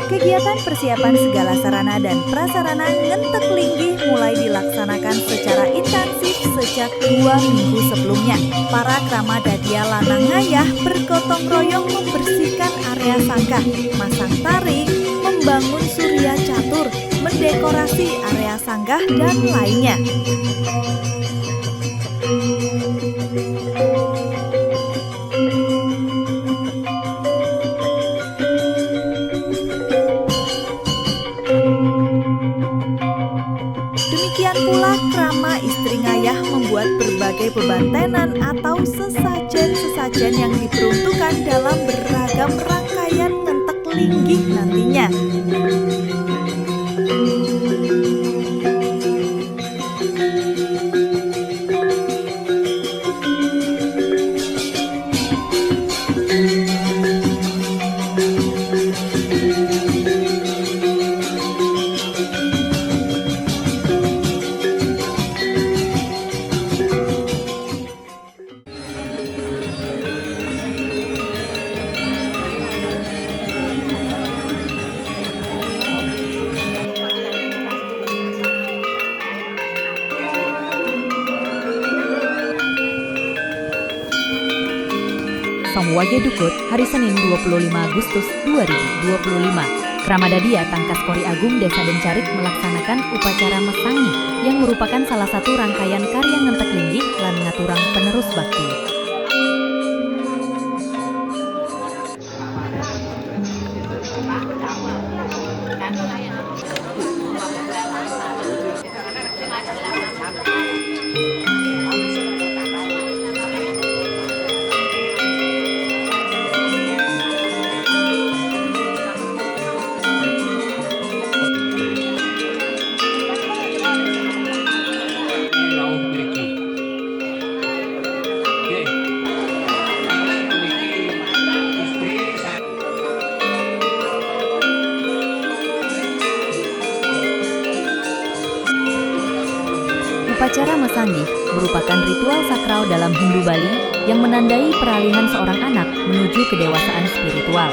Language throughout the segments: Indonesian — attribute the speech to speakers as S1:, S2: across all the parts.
S1: Kegiatan persiapan segala sarana dan prasarana Ngentek Linggih mulai dilaksanakan secara intensif sejak 2 minggu sebelumnya. Para krama dadia lanang ngayah bergotong royong membersihkan area sangkah, masang taring, membangun surya catur, mendekorasi area sanggah, dan lainnya. Demikian pula krama istri ngayah membuat berbagai beban tenan atau sesajen-sesajen yang diperuntukkan dalam beragam rangkaian Ngentek Linggih nantinya.
S2: Songwage Dukut, hari Senin 25 Agustus 2025. Krama Dadia Tangkas Kori Agung Desa Dencarik melaksanakan upacara mesangi yang merupakan salah satu rangkaian karya Ngentek Linggih lan ngaturang penerus bakti. Upacara mesangi merupakan ritual sakral dalam Hindu Bali yang menandai peralihan seorang anak menuju kedewasaan spiritual.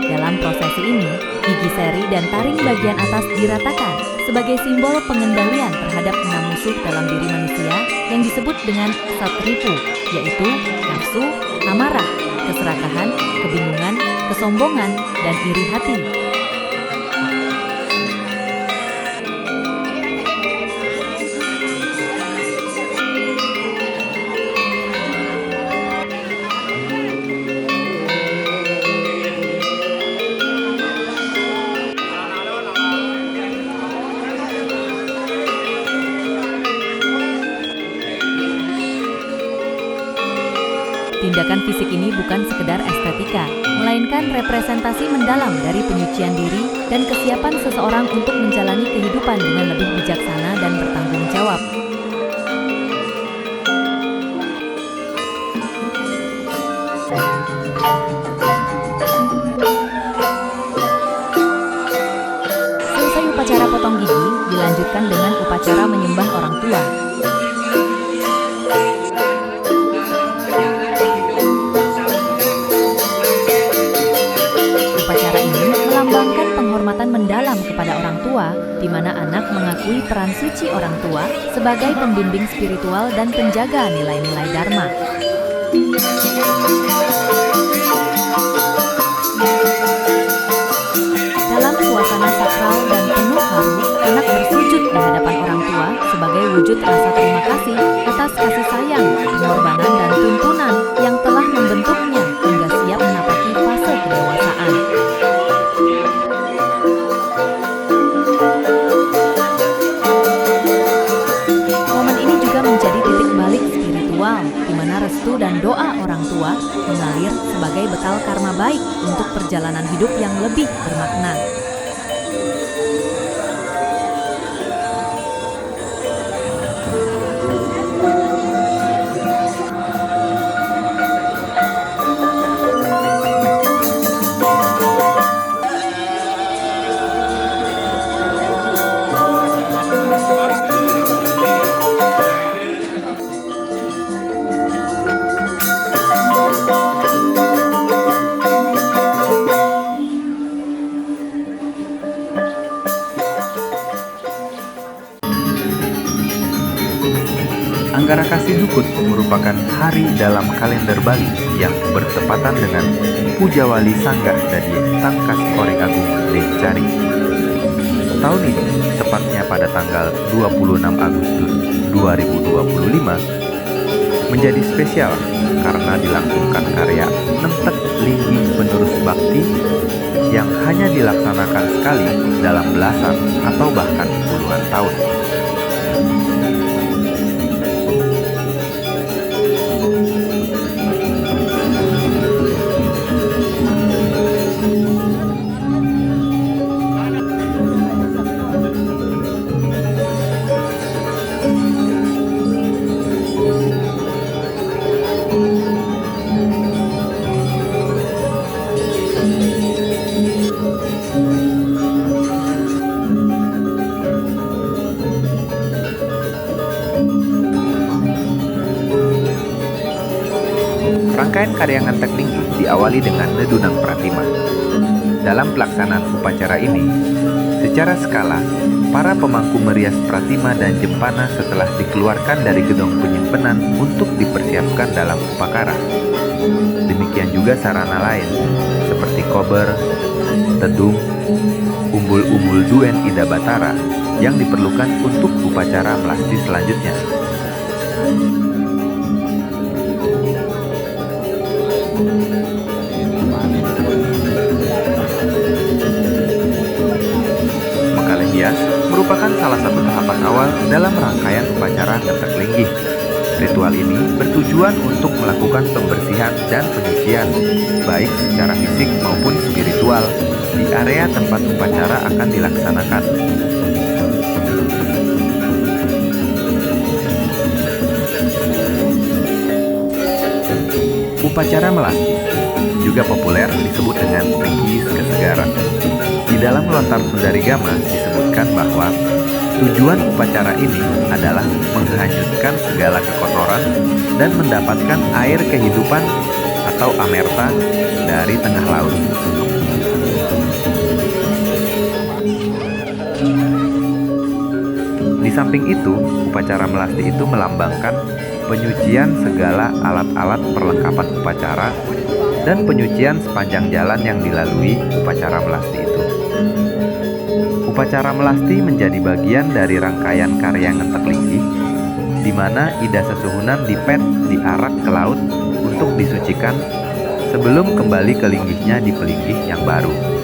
S2: Dalam prosesi ini, gigi seri dan taring bagian atas diratakan sebagai simbol pengendalian terhadap 6 musuh dalam diri manusia yang disebut dengan satripu, yaitu nafsu, amarah, keserakahan, kebingungan, kesombongan, dan iri hati. Tindakan fisik ini bukan sekedar estetika, melainkan representasi mendalam dari penyucian diri dan kesiapan seseorang untuk menjalani kehidupan dengan lebih bijaksana dan bertanggung jawab. Selesai upacara potong gigi, dilanjutkan dengan upacara menyembah orang tua. Melambangkan penghormatan mendalam kepada orang tua, di mana anak mengakui peran suci orang tua sebagai pembimbing spiritual dan penjaga nilai-nilai Dharma. Dalam suasana sakral dan penuh haru, anak bersujud di hadapan orang tua sebagai wujud rasa terima kasih atas kasih sayang, pengorbanan, dan tuntunan yang telah membentuknya hingga siap menapaki fase kedewasaan. restu dan doa orang tua mengalir sebagai bekal karma baik untuk perjalanan hidup yang lebih bermakna.
S3: Anggara Kasih Dukut merupakan hari dalam kalender Bali yang bertepatan dengan Pujawali Sanggah Dadie Tangkas Koreng Agung Dencari. Tahun ini, tepatnya pada tanggal 26 Agustus 2025, menjadi spesial karena dilangsungkan karya Nentek Linggih Penerus Bakti yang hanya dilaksanakan sekali dalam belasan atau bahkan puluhan tahun. Rangkaian karya Ngentek Linggih diawali dengan Nedunang Pratima. Dalam pelaksanaan upacara ini, secara skala, para pemangku merias pratima dan jempana setelah dikeluarkan dari gedung penyimpanan untuk dipersiapkan dalam upakara. Demikian juga sarana lain, seperti kober, tedung, umbul-umbul duen Ida Batara yang diperlukan untuk upacara melasti selanjutnya. Mekale hias merupakan salah satu tahapan awal dalam rangkaian upacara Ngentek Linggih. Ritual ini bertujuan untuk melakukan pembersihan dan penyucian, baik secara fisik maupun spiritual, di area tempat upacara akan dilaksanakan. Upacara melasti juga populer disebut dengan Ringgis Kesegaran. Di dalam Lontar Sundarigama disebutkan bahwa tujuan upacara ini adalah menghanyutkan segala kekotoran dan mendapatkan air kehidupan atau amerta dari tengah laut. Di samping itu, upacara melasti itu melambangkan penyucian segala alat-alat perlengkapan upacara dan penyucian sepanjang jalan yang dilalui upacara melasti itu. Upacara melasti menjadi bagian dari rangkaian karya Ngentek Linggih, di mana Ida Sesuhunan dipet diarak ke laut untuk disucikan sebelum kembali ke linggihnya di pelinggih yang baru.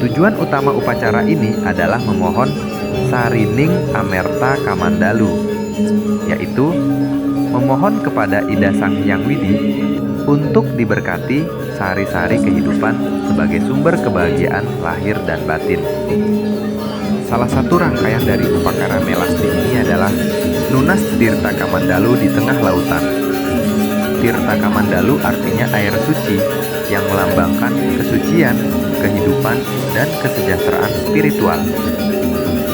S3: Tujuan utama upacara ini adalah memohon Sarining Amerta Kamandalu, yaitu memohon kepada Ida Sang Hyang Widi untuk diberkati sari-sari kehidupan sebagai sumber kebahagiaan lahir dan batin. Salah satu rangkaian dari upakara melasti ini adalah Nunas Tirta Kamandalu di tengah lautan. Tirta Kamandalu artinya air suci yang melambangkan kesucian, kehidupan, dan kesejahteraan spiritual.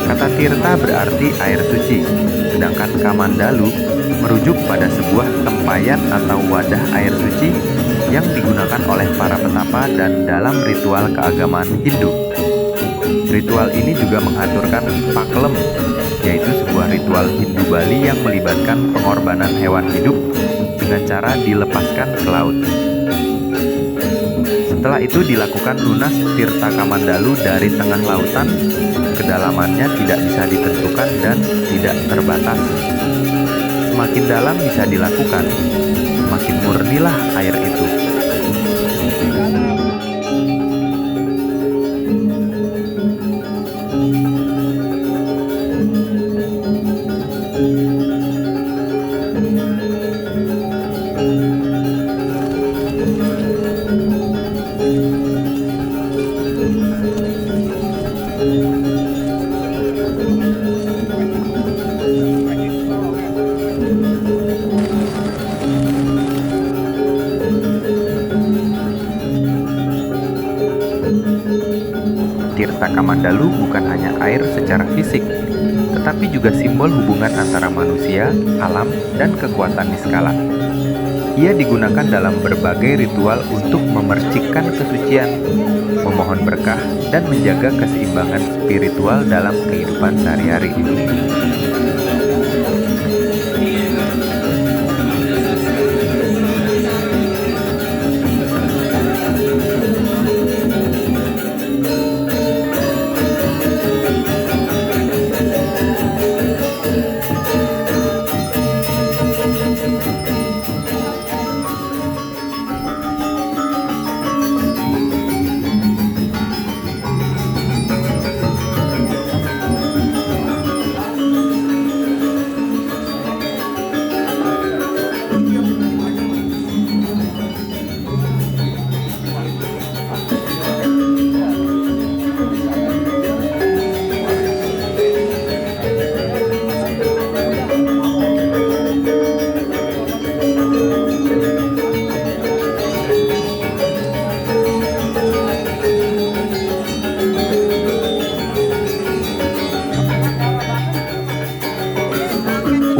S3: Kata Tirta berarti air suci, sedangkan Kamandalu merujuk pada sebuah tempayan atau wadah air suci yang digunakan oleh para petapa dan dalam ritual keagamaan Hindu. Ritual ini juga mengaturkan paklem, yaitu sebuah ritual Hindu Bali yang melibatkan pengorbanan hewan hidup dengan cara dilepaskan ke laut. Setelah itu dilakukan lunas Tirta Kamandalu dari tengah lautan, kedalamannya tidak bisa ditentukan dan tidak terbatas. Semakin dalam bisa dilakukan, semakin murnilah air itu. Amerta Kamandalu bukan hanya air secara fisik, tetapi juga simbol hubungan antara manusia, alam, dan kekuatan niskala. Ia digunakan dalam berbagai ritual untuk memercikkan kesucian, memohon berkah, dan menjaga keseimbangan spiritual dalam kehidupan sehari-hari.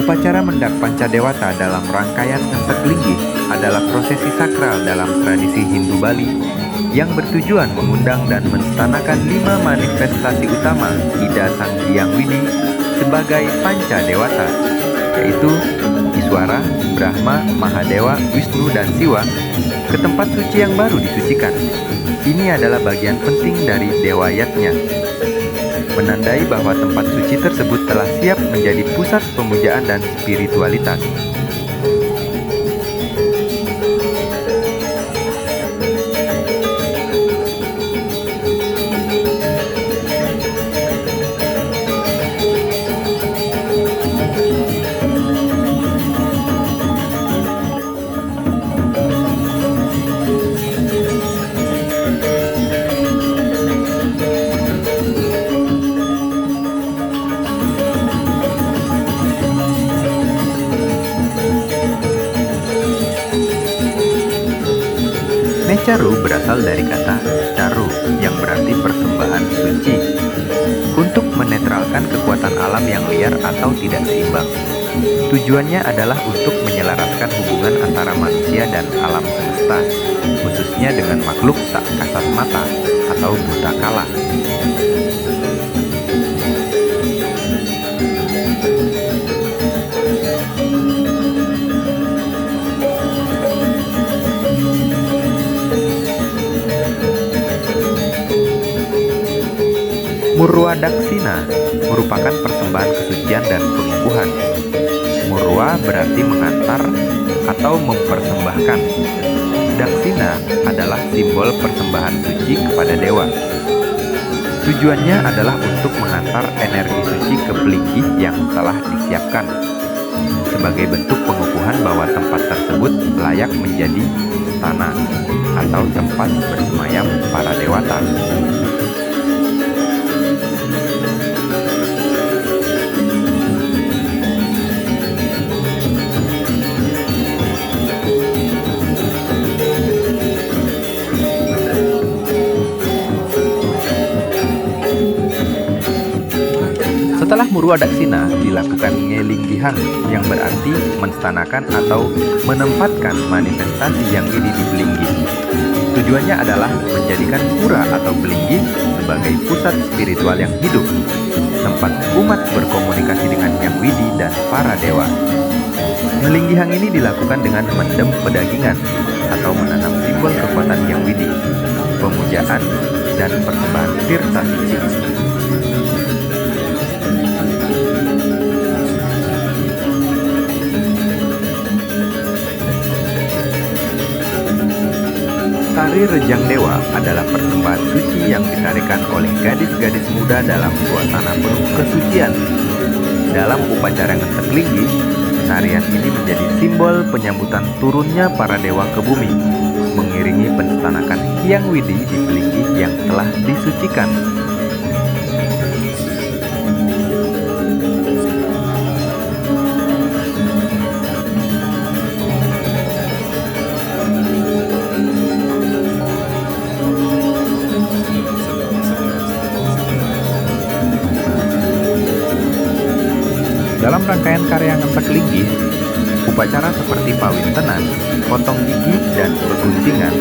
S3: Upacara mendak Pancadewata dalam rangkaian Ngentek Linggih adalah prosesi sakral dalam tradisi Hindu Bali yang bertujuan mengundang dan menstanakan 5 manifestasi utama Ida Sang Hyang Widi sebagai Pancadewata, yaitu Iswara, Brahma, Mahadewa, Wisnu, dan Siwa ke tempat suci yang baru disucikan. Ini adalah bagian penting dari dewayatnya, menandai bahwa tempat suci tersebut telah siap menjadi pusat pemujaan dan spiritualitas. Caru berasal dari kata caru yang berarti persembahan suci untuk menetralkan kekuatan alam yang liar atau tidak seimbang. Tujuannya adalah untuk menyelaraskan hubungan antara manusia dan alam semesta, khususnya dengan makhluk tak kasat mata atau buta kala. Murwa Daksina merupakan persembahan kesucian dan pengukuhan. Murwa berarti mengantar atau mempersembahkan. Daksina adalah simbol persembahan suci kepada dewa. Tujuannya adalah untuk mengantar energi suci ke pelinggih yang telah disiapkan, sebagai bentuk pengukuhan bahwa tempat tersebut layak menjadi istana atau tempat bersemayam para dewata. Setelah Murwa Daksina dilakukan Ngelinggihan yang berarti menstanakan atau menempatkan manifestasi yang ini di Belinggih. Tujuannya adalah menjadikan pura atau Belinggih sebagai pusat spiritual yang hidup, tempat umat berkomunikasi dengan Hyang Widi dan para dewa. Ngelinggihan ini dilakukan dengan mendem pedagingan atau menanam simbol kekuatan Hyang Widi, pemujaan, dan persembahan tirta suci. Tari Rejang Dewa adalah persembahan suci yang ditarikan oleh gadis-gadis muda dalam suasana penuh kesucian. Dalam upacara Ngentek Linggih, tarian ini menjadi simbol penyambutan turunnya para dewa ke bumi, mengiringi penstanakan Hyang Widi di Belinggih yang telah disucikan. karya ngentek linggih, upacara seperti pawintenan, potong gigi, dan peguntingan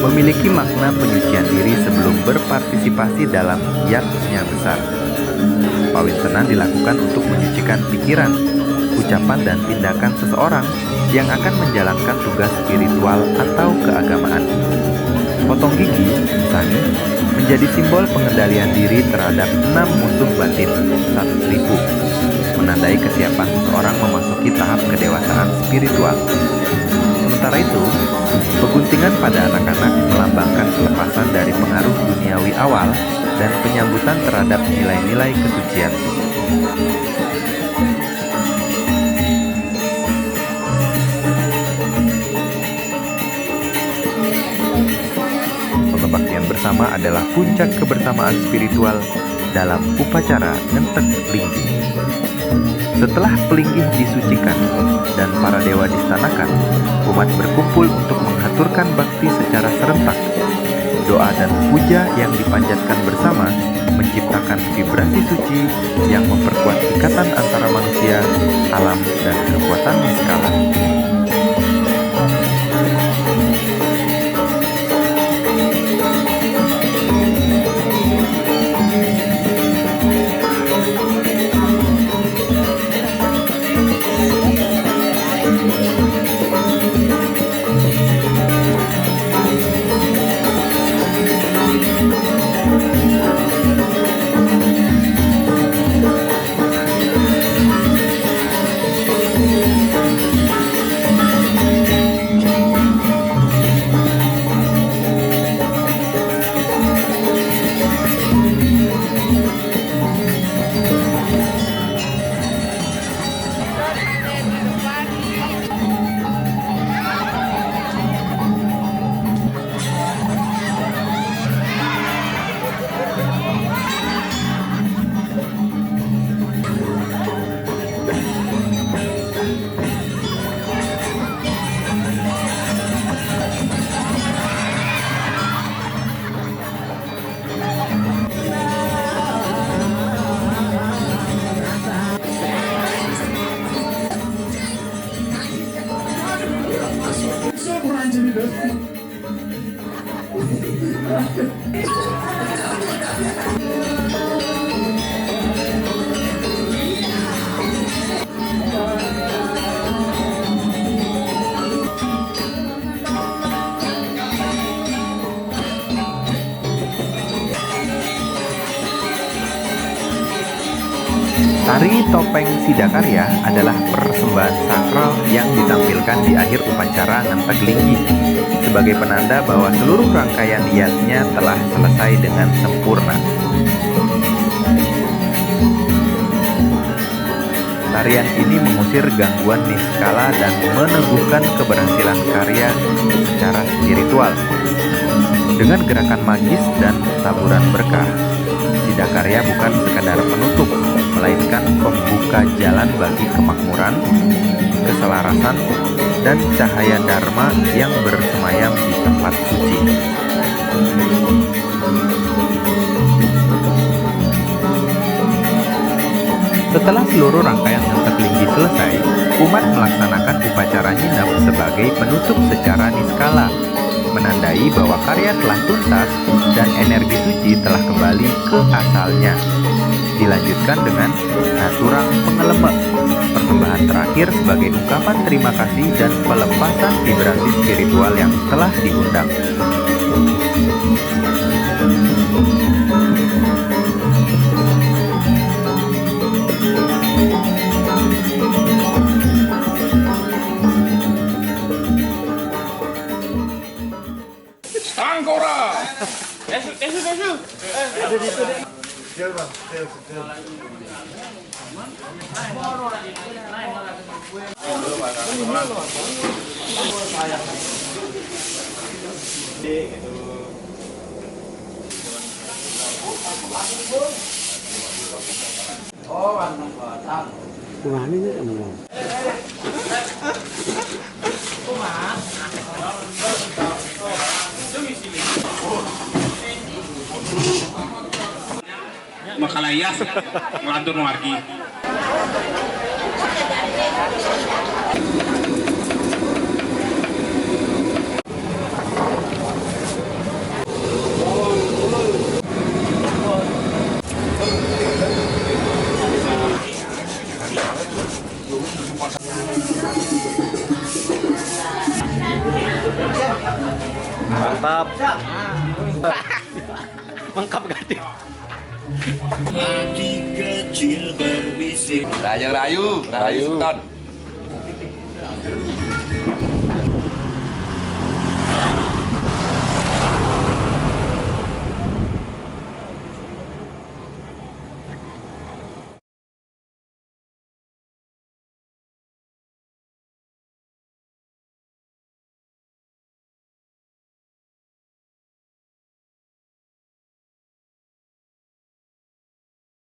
S3: memiliki makna penyucian diri sebelum berpartisipasi dalam yatnya besar. Pawintenan dilakukan untuk menyucikan pikiran, ucapan, dan tindakan seseorang yang akan menjalankan tugas spiritual atau keagamaan. Potong gigi, misalnya, menjadi simbol pengendalian diri terhadap 6 musuh batin, 1000, menandai kesiapan seseorang memasuki tahap kedewasaan spiritual. Sementara itu, peguntingan pada anak-anak melambangkan kelepasan dari pengaruh duniawi awal dan penyambutan terhadap nilai-nilai kesucian. Pembaktian bersama adalah puncak kebersamaan spiritual dalam upacara ngentek linggih. Setelah pelinggih disucikan dan para dewa distanakan, umat berkumpul untuk mengaturkan bakti secara serentak. Doa dan puja yang dipanjatkan bersama menciptakan vibrasi suci yang memperkuat ikatan antara manusia, alam, dan kekuatan niskala. Tari topeng Sidakarya adalah persembahan sakral yang ditampilkan di akhir upacara ngentek linggih sebagai penanda bahwa seluruh rangkaian yatnya telah selesai dengan sempurna. Tarian ini mengusir gangguan niskala dan meneguhkan keberhasilan karya secara spiritual. Dengan gerakan magis dan taburan berkah, Sidakarya bukan sekadar penutup, melainkan pembuka jalan bagi kemakmuran, keselarasan, dan cahaya dharma yang bersemayam di tempat suci. Setelah seluruh rangkaian ngentek linggih selesai, umat melaksanakan upacara nyinap sebagai penutup secara niskala, menandai bahwa karya telah tuntas dan energi suci telah kembali ke asalnya. Dilanjutkan dengan naturang pengelemek, persembahan terakhir sebagai ungkapan terima kasih dan pelepasan vibrasi spiritual yang telah diundang.
S4: Angkora. Esu. Makalayas ngelantur margi.
S5: Mantap. Mengkap gading.
S3: Rayu, Rayu, Sultan.